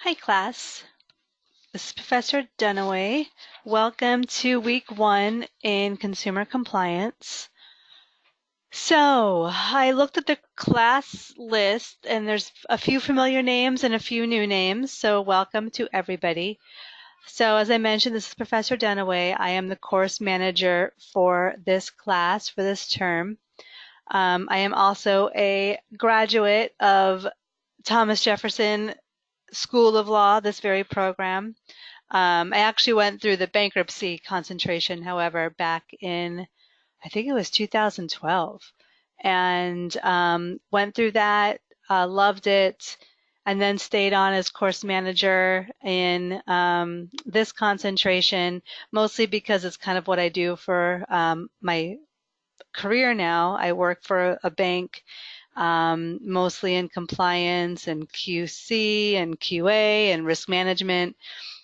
Hi, class. This is Professor Dunaway. Welcome to week 1 in consumer compliance. So, I looked at the class list and there's a few familiar names and a few new names, so welcome to everybody. So, as I mentioned, this is Professor Dunaway. I am the course manager for this class for this term. I am also a graduate of Thomas Jefferson School of Law, this very program. I actually went through the bankruptcy concentration, however, back in, I think it was 2012, and went through that, loved it, and then stayed on as course manager in this concentration, mostly because it's kind of what I do for my career now. I work for a bank, mostly in compliance and QC and QA and risk management.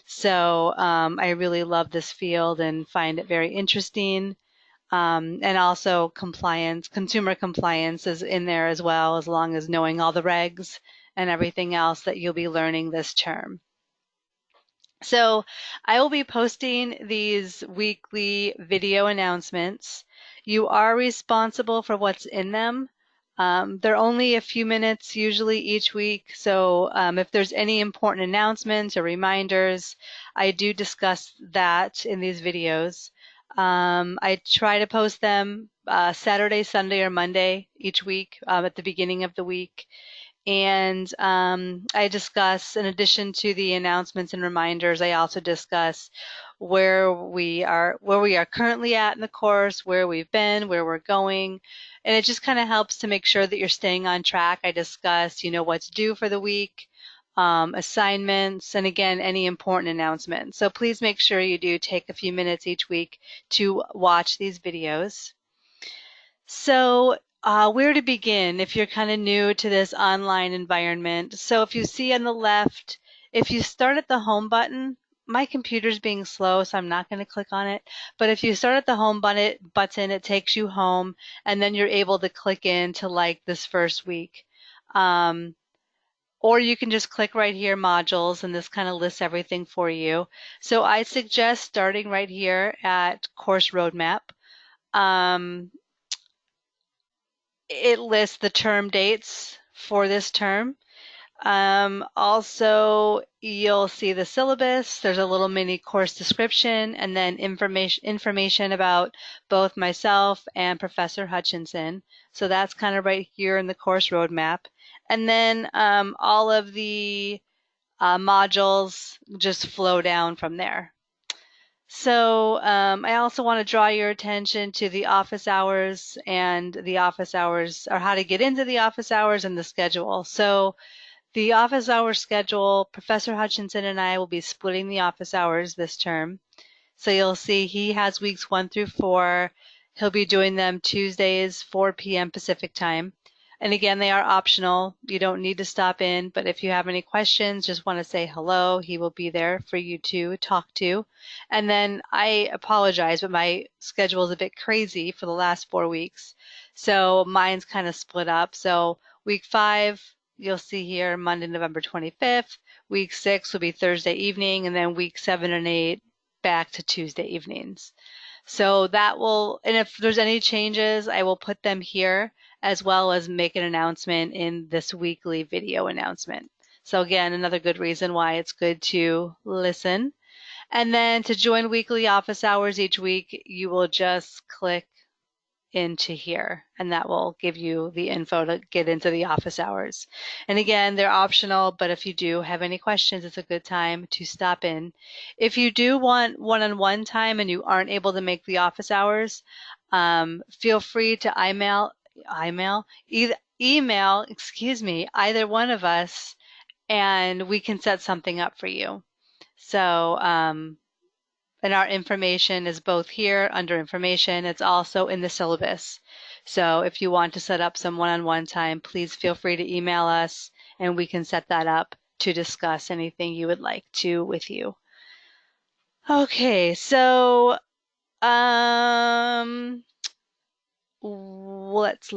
So I really love this field and find it very interesting. And also compliance, consumer compliance is in there as well, as long as knowing all the regs and everything else that you'll be learning this term. So I will be posting these weekly video announcements. You are responsible for what's in them. They're only a few minutes usually each week, so if there's any important announcements or reminders, I do discuss that in these videos. I try to post them Saturday, Sunday, or Monday each week at the beginning of the week. And I discuss, in addition to the announcements and reminders, I also discuss where we are currently at in the course, where we've been, where we're going, and it just kind of helps to make sure that you're staying on track. I discuss, what's due for the week, assignments, and again, any important announcements. So please make sure you do take a few minutes each week to watch these videos. So, where to begin if you're kind of new to this online environment? So if you see on the left, if you start at the home button, my computer's being slow, so I'm not going to click on it. But if you start at the home button, it takes you home, and then you're able to click into like this first week. Um, or you can just click right here, modules, and this kind of lists everything for you. So I suggest starting right here at course roadmap. Um, it lists the term dates for this term. Also, you'll see the syllabus. There's a little mini course description and then information about both myself and Professor Hutchinson. So that's kind of right here in the course roadmap. And then all of the modules just flow down from there. So I also want to draw your attention to the office hours and the office hours, or how to get into the office hours and the schedule. So the office hour schedule, Professor Hutchinson and I will be splitting the office hours this term. So you'll see he has weeks 1 through 4. He'll be doing them Tuesdays, 4 p.m. Pacific time. And again, they are optional. You don't need to stop in, but if you have any questions, just want to say hello, he will be there for you to talk to. And then I apologize, but my schedule is a bit crazy for the last 4 weeks. So mine's kind of split up. So week 5, you'll see here Monday, November 25th. Week 6 will be Thursday evening, and then week 7 and 8 back to Tuesday evenings. So that will, and if there's any changes, I will put them here as well as make an announcement in this weekly video announcement. So again, another good reason why it's good to listen. And then to join weekly office hours each week, you will just click into here, and that will give you the info to get into the office hours. And again, they're optional, but if you do have any questions, it's a good time to stop in. If you do want one-on-one time and you aren't able to make the office hours, feel free to email, either one of us, and we can set something up for you. So, and our information is both here under information. It's also in the syllabus. So if you want to set up some one-on-one time, please feel free to email us and we can set that up to discuss anything you would like to with you. Okay, so let's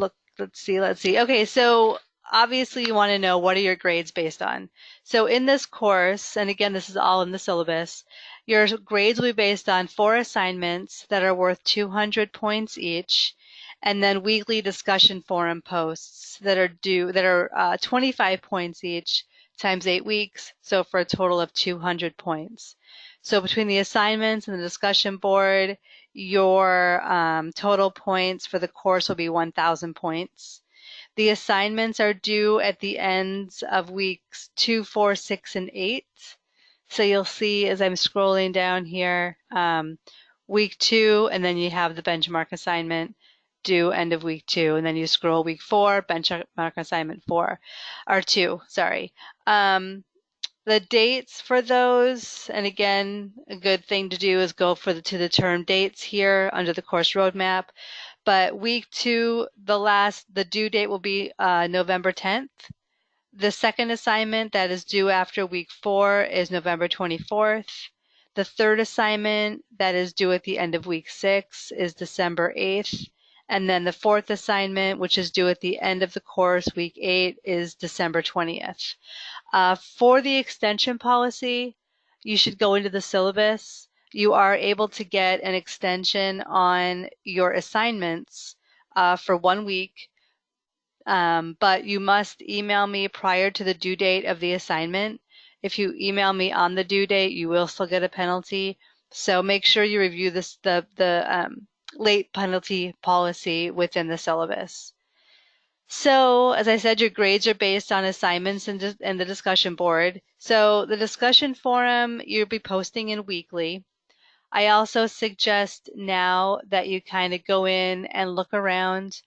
see. Okay, so obviously you want to know what are your grades based on. So in this course, and again, this is all in the syllabus, your grades will be based on 4 assignments that are worth 200 points each, and then weekly discussion forum posts that are 25 points each times 8 weeks, so for a total of 200 points. So between the assignments and the discussion board, your total points for the course will be 1,000 points. The assignments are due at the ends of weeks 2, 4, 6, and 8. So you'll see as I'm scrolling down here, week 2, and then you have the benchmark assignment due end of week 2, and then you scroll week 4, benchmark assignment 4, or 2, sorry. The dates for those, and again, a good thing to do is go to the term dates here under the course roadmap. But week 2, the due date will be November 10th. The second assignment that is due after week 4 is November 24th. The third assignment that is due at the end of week 6 is December 8th. And then the fourth assignment, which is due at the end of the course, week 8, is December 20th. For the extension policy, you should go into the syllabus. You are able to get an extension on your assignments for 1 week, but you must email me prior to the due date of the assignment. If you email me on the due date, you will still get a penalty. So make sure you review the late penalty policy within the syllabus. So, as I said, your grades are based on assignments and the discussion board. So the discussion forum you'll be posting in weekly. I also suggest now that you kind of go in and look around.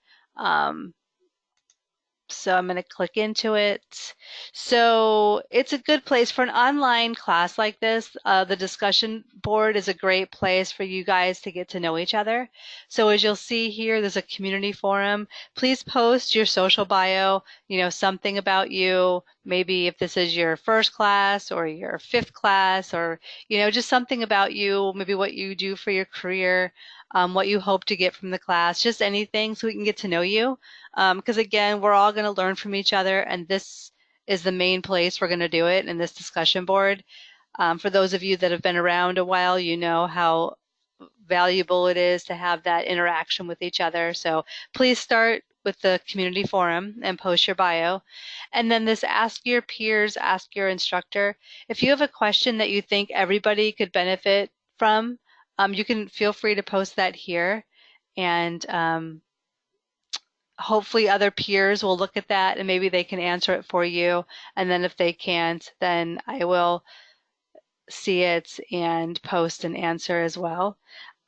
So I'm going to click into it. So it's a good place for an online class like this. The discussion board is a great place for you guys to get to know each other. So as you'll see here, there's a community forum. Please post your social bio, something about you. Maybe if this is your first class or your 5th class, or, just something about you, maybe what you do for your career, what you hope to get from the class, just anything so we can get to know you. Because again, we're all going to learn from each other, and this is the main place we're going to do it in this discussion board. For those of you that have been around a while, you know how valuable it is to have that interaction with each other. So please start with the community forum and post your bio. And then this ask your peers, ask your instructor. If you have a question that you think everybody could benefit from, you can feel free to post that here. And hopefully other peers will look at that and maybe they can answer it for you. And then if they can't, then I will see it and post an answer as well.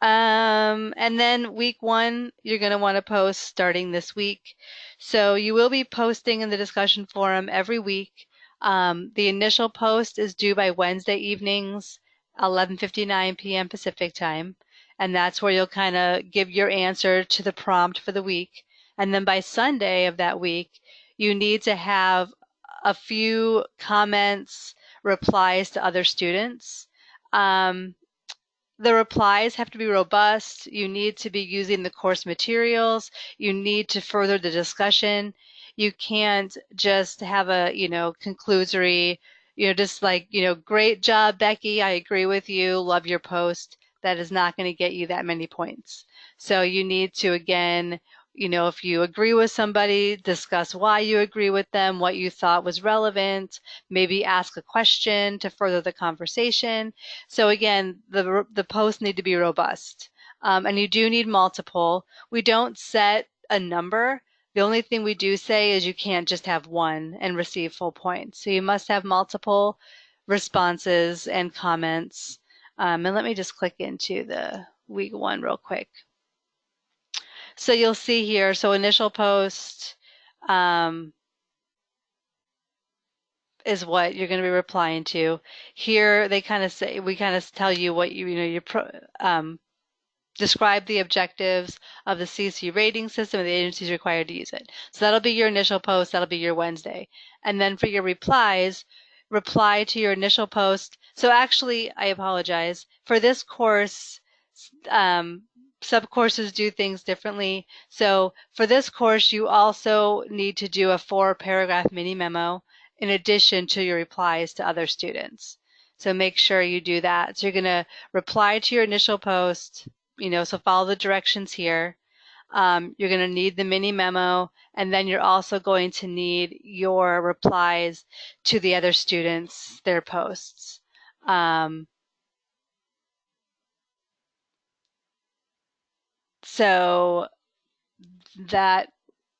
And then week 1, you're going to want to post starting this week. So you will be posting in the discussion forum every week. The initial post is due by Wednesday evenings, 11:59 p.m. Pacific time. And that's where you'll kind of give your answer to the prompt for the week. And then by Sunday of that week, you need to have a few comments, replies to other students. The replies have to be robust. You need to be using the course materials. You need to further the discussion. You can't just have a, conclusory, just like, great job, Becky. I agree with you. Love your post. That is not going to get you that many points. So you need to, again, if you agree with somebody, discuss why you agree with them, what you thought was relevant, maybe ask a question to further the conversation. So again, the posts need to be robust. And you do need multiple. We don't set a number. The only thing we do say is you can't just have one and receive full points. So you must have multiple responses and comments. And let me just click into the week 1 real quick. So you'll see here, so initial post is what you're going to be replying to. Here they kind of say, we kind of tell you what describe the objectives of the CC rating system and the agencies required to use it. So that'll be your initial post, that'll be your Wednesday. And then for your replies, reply to your initial post. So actually, I apologize. For this course, sub-courses do things differently. So for this course, you also need to do a 4-paragraph mini memo in addition to your replies to other students. So make sure you do that. So you're going to reply to your initial post, so follow the directions here. You're going to need the mini memo, and then you're also going to need your replies to the other students, their posts. So that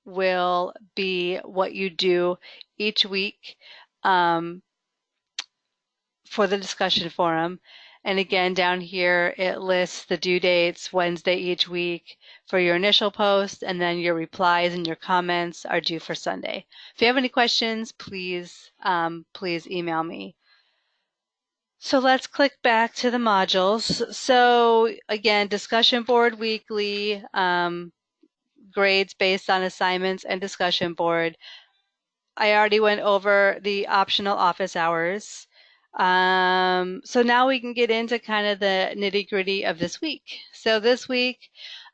will be what you do each week for the discussion forum. And again, down here, it lists the due dates Wednesday each week for your initial post, and then your replies and your comments are due for Sunday. If you have any questions, please email me. So let's click back to the modules. So again, discussion board weekly, grades based on assignments and discussion board. I already went over the optional office hours. So now we can get into kind of the nitty-gritty of this week. So this week,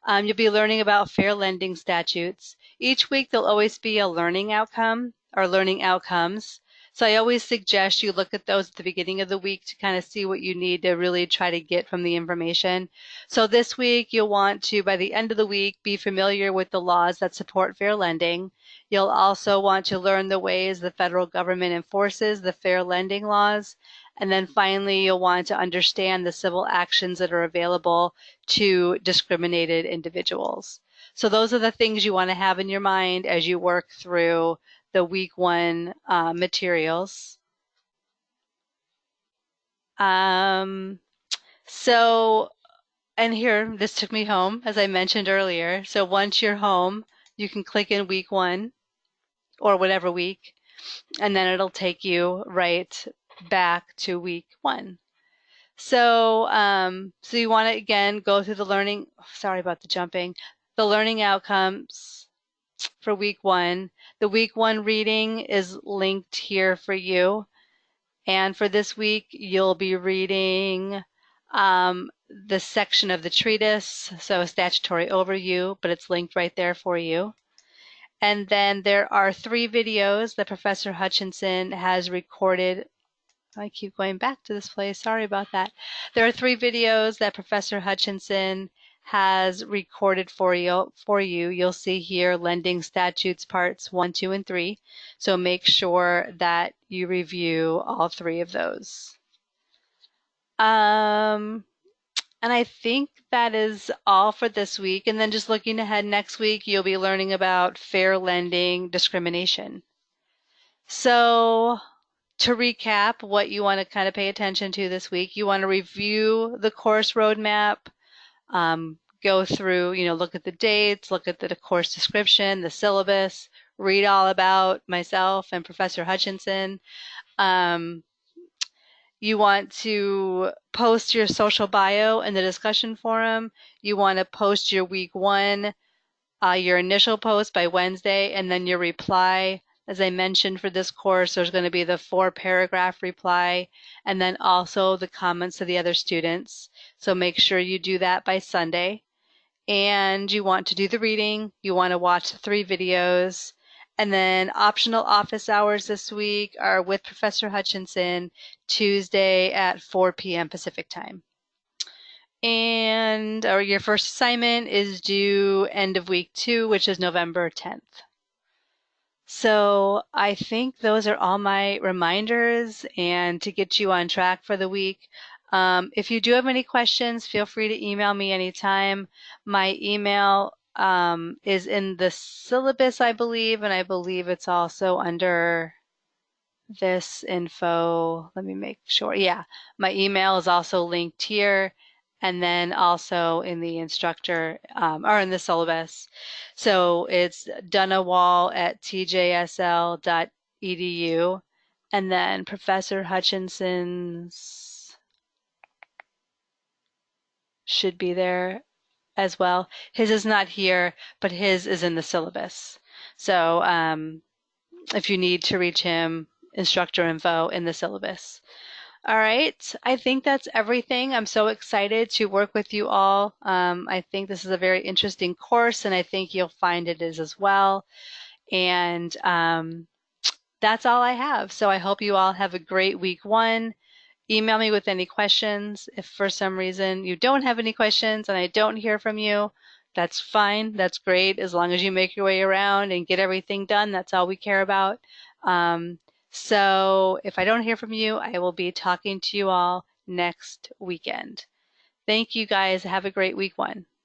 you'll be learning about fair lending statutes. Each week, there'll always be a learning outcome or learning outcomes. So I always suggest you look at those at the beginning of the week to kind of see what you need to really try to get from the information. So this week, you'll want to, by the end of the week, be familiar with the laws that support fair lending. You'll also want to learn the ways the federal government enforces the fair lending laws. And then finally, you'll want to understand the civil actions that are available to discriminated individuals. So those are the things you want to have in your mind as you work through the week 1 materials. And here, this took me home, as I mentioned earlier. So once you're home, you can click in week 1 or whatever week, and then it'll take you right back to week 1. So, so you want to, again, go through the learning, sorry about the jumping, the learning outcomes for week 1. The week 1 reading is linked here for you. And for this week, you'll be reading the section of the treatise, so a statutory overview, but it's linked right there for you. And then there are 3 videos that Professor Hutchinson has recorded. I keep going back to this place. Sorry about that. There are 3 videos that Professor Hutchinson has recorded for you. You'll see here lending statutes parts 1, 2, and 3. So make sure that you review all 3 of those. And I think that is all for this week. And then just looking ahead next week, you'll be learning about fair lending discrimination. So to recap what you want to kind of pay attention to this week, you want to review the course roadmap, go through, look at the dates, look at the course description, the syllabus, read all about myself and Professor Hutchinson. You want to post your social bio in the discussion forum. You want to post your week 1, your initial post by Wednesday, and then your reply. As I mentioned for this course, there's going to be the 4-paragraph reply, and then also the comments of the other students. So make sure you do that by Sunday. And you want to do the reading. You want to watch the 3 videos. And then optional office hours this week are with Professor Hutchinson, Tuesday at 4 p.m. Pacific time. And your first assignment is due end of week 2, which is November 10th. So I think those are all my reminders and to get you on track for the week. If you do have any questions, feel free to email me anytime. My email is in the syllabus, I believe, and I believe it's also under this info. Let me make sure. Yeah, my email is also linked here and then also in the instructor or in the syllabus. So it's dunnawall@tjsl.edu, and then Professor Hutchinson's should be there as well. His is not here, but his is in the syllabus. So if you need to reach him, instructor info in the syllabus. All right. I think that's everything. I'm so excited to work with you all. I think this is a very interesting course, and I think you'll find it is as well. And that's all I have. So I hope you all have a great week one. Email me with any questions. If for some reason you don't have any questions and I don't hear from you, that's fine. That's great. As long as you make your way around and get everything done, that's all we care about. So if I don't hear from you, I will be talking to you all next weekend. Thank you guys. Have a great week one.